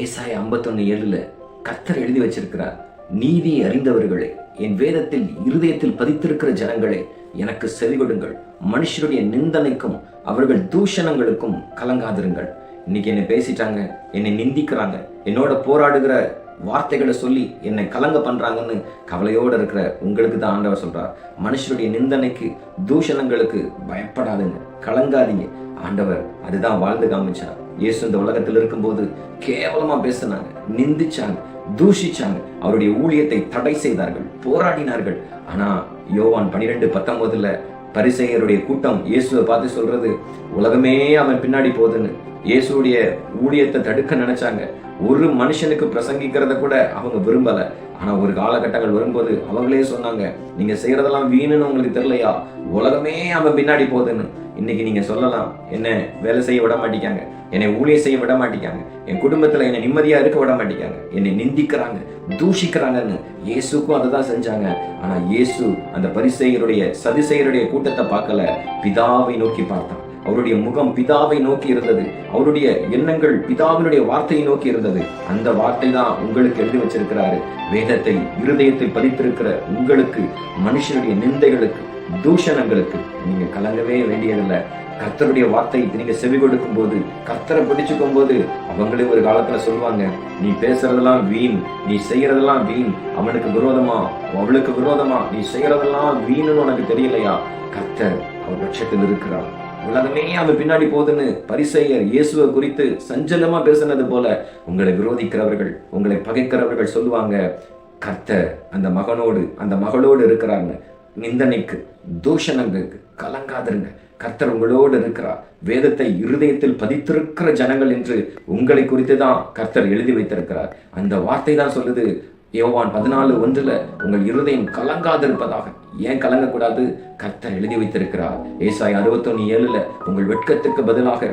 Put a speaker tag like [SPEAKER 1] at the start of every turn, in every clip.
[SPEAKER 1] ஏசாயா 51:7 கர்த்தர் எழுதி வச்சிருக்கிறார், நீதியை அறிந்தவர்களே, என் வேதத்தில் இருதயத்தில் பதித்திருக்கிற ஜனங்களே, எனக்கு செவி கொடுங்கள். மனுஷருடைய நிந்தனைக்கும் அவர்கள் தூஷணங்களுக்கும் கலங்காதிருங்கள். இன்னைக்கு என்னை பேசிட்டாங்க, என்னை நிந்திக்கிறாங்க, என்னோட போராடுகிற வார்த்தைகளை சொல்லி என்னை கலங்க பண்றாங்கன்னு கவலையோடு இருக்கிற உங்களுக்கு தான் ஆண்டவர் சொல்றார், மனுஷருடைய நிந்தனைக்கு தூஷணங்களுக்கு பயப்படாதுங்க, கலங்காதீங்க. ஆண்டவர் அதுதான் வாழ்ந்து காமிச்சார். இயேசு இந்த உலகத்தில் இருக்கும்போது கேவலமா பேசினாங்க, நிந்திச்சாங்க, தூஷிச்சாங்க, அவருடைய ஊழியத்தை தடை செய்தார்கள், போராடினார்கள். ஆனா யோவான் 12:19 பரிசேயருடைய கூட்டம் இயேசுவை பார்த்து சொல்றது, உலகமே அவன் பின்னாடி போகுதுன்னு. இயேசுடைய ஊழியத்தை தடுக்க நினைச்சாங்க. ஒரு மனுஷனுக்கு பிரசங்கிக்கிறத கூட அவங்க விரும்பல. ஆனா ஒரு காலகட்டங்கள் வரும்போது அவங்களே சொன்னாங்க, நீங்க செய்யறதெல்லாம் வீணுன்னு உங்களுக்கு தெரியலையா, உலகமே அவன் பின்னாடி போகுதுன்னு. இன்னைக்கு நீங்க சொல்லலாம், என்ன வேலை செய்ய விட மாட்டேங்காங்க, என்னை ஊழியம் செய்ய விட மாட்டேங்காங்க, என் குடும்பத்துல என்னை நிம்மதியா இருக்க விட மாட்டேங்காங்க, என்னை நிந்திக்கிறாங்க, தூஷிக்கிறாங்கன்னு. இயேசுக்கும் அதை தான் செஞ்சாங்க. ஆனா இயேசு அந்த பரிசேயருடைய சதுசேயருடைய கூட்டத்தை பார்க்கல, பிதாவை நோக்கி பார்த்தான். அவருடைய முகம் பிதாவை நோக்கி இருந்தது, அவருடைய எண்ணங்கள் பிதாவினுடைய வார்த்தையை நோக்கி இருந்தது. அந்த வார்த்தை தான் உங்களுக்கு எழுதி வச்சிருக்கிறாரு. வேதத்தை இருதயத்தில் பதித்திருக்கிற உங்களுக்கு மனுஷனுடைய நிந்தைகளுக்கு தூஷணங்களுக்கு நீங்க கலங்கவே வேண்டியதில்லை. கர்த்தருடைய வார்த்தை நீங்க செவி கொடுக்கும் போது, கர்த்தரை பிடிச்சுக்கும் போது, அவங்களே ஒரு காலத்துல சொல்லுவாங்க, நீ பேசுறதெல்லாம் வீண், நீ செய்யறதெல்லாம் வீண், அவனுக்கு விரோதமா அவளுக்கு விரோதமா நீ செய்யறதெல்லாம் வீணுன்னு உனக்கு தெரியலையா? கர்த்தர் அவர் பட்சத்தில் இருக்கிறார், உலகமே அவன் பின்னாடி போகுதுன்னு பரிசேயர் இயேசுவை குறித்து சஞ்சலமா பேசினது போல உங்களை விரோதிக்கிறவர்கள், உங்களை பகைக்கிறவர்கள் சொல்லுவாங்க, கர்த்தர் அந்த மகனோடு அந்த மகளோடு இருக்கிறாங்க. நிந்தனைக்கு தூஷணங்களுக்கு கலங்காதிருங்க, கர்த்தர் உங்களோடு இருக்கிறார். வேதத்தை இருதயத்தில் பதித்திருக்கிற ஜனங்கள் என்று உங்களை குறித்து தான் கர்த்தர் எழுதி வைத்திருக்கிறார். அந்த வார்த்தை தான் சொல்லுது, யோவான் 14:1 உங்கள் இருதயம் கலங்காதிருப்பதாக. ஏன் கலங்கக்கூடாது? கர்த்தர் எழுதி வைத்திருக்கிறார். ஏசாயா 61:7 உங்கள் வெட்கத்துக்கு பதிலாக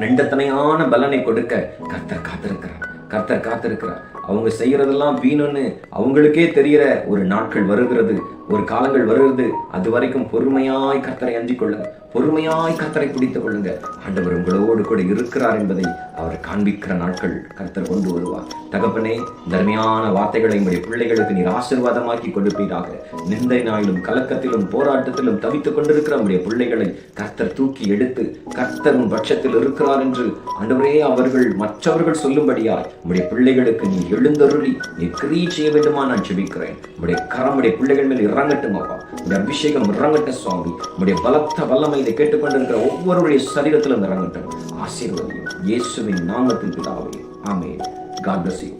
[SPEAKER 1] ரெண்டத்தனையான பலனை கொடுக்க கர்த்தர் காத்திருக்கிறார். கர்த்தர் காத்திருக்கிறார். அவங்க செய்யறதெல்லாம் வீணுன்னு அவங்களுக்கே தெரியற ஒரு நாட்கள் வருகிறது, ஒரு காலங்கள் வருகிறது. அது வரைக்கும் பொறுமையாய் கர்த்தரை அஞ்சிக் கொள்ளுங்க, பொறுமையாய் கர்த்தரை பிடித்துக் கொள்ளுங்க. ஆண்டவர் உங்களோடு கூட இருக்கிறார் என்பதை அவர் காண்பிக்கிற நாட்கள் கர்த்தர் கொண்டு வருவார். தகப்பனே, தர்மையான வார்த்தைகளை உங்களுடைய பிள்ளைகளுக்கு நீர் ஆசீர்வாதமாக்கி கொடுப்பீராக. நிந்தை நாளிலும் கலக்கத்திலும் போராட்டத்திலும் தவித்துக் கொண்டிருக்கிற நம்முடைய பிள்ளைகளை கர்த்தர் தூக்கி எடுத்து, கர்த்தர் உன் பட்சத்தில் இருக்கிறார் என்று ஆண்டவரே அவர்கள் மற்றவர்கள் சொல்லும்படியாய் உங்களுடைய பிள்ளைகளுக்கு நீ எழுந்தருளி நீ கிரியை செய்ய வேண்டுமா நான் ஜெபிக்கிறேன். உடைய கரம் உடைய பிள்ளைகள் மேல் இறங்கட்டும் அப்பா, உடைய அபிஷேகம் இறங்கட்டும் சுவாமி. உடைய பலத்த வல்லமை இதை கேட்டுக்கொண்டிருக்கிற ஒவ்வொருடைய சரீரத்திலும் இறங்கட்டும். ஆசீர்வதியும் இயேசுவின் நாமத்தில் பிதாவே, ஆமென். God bless you.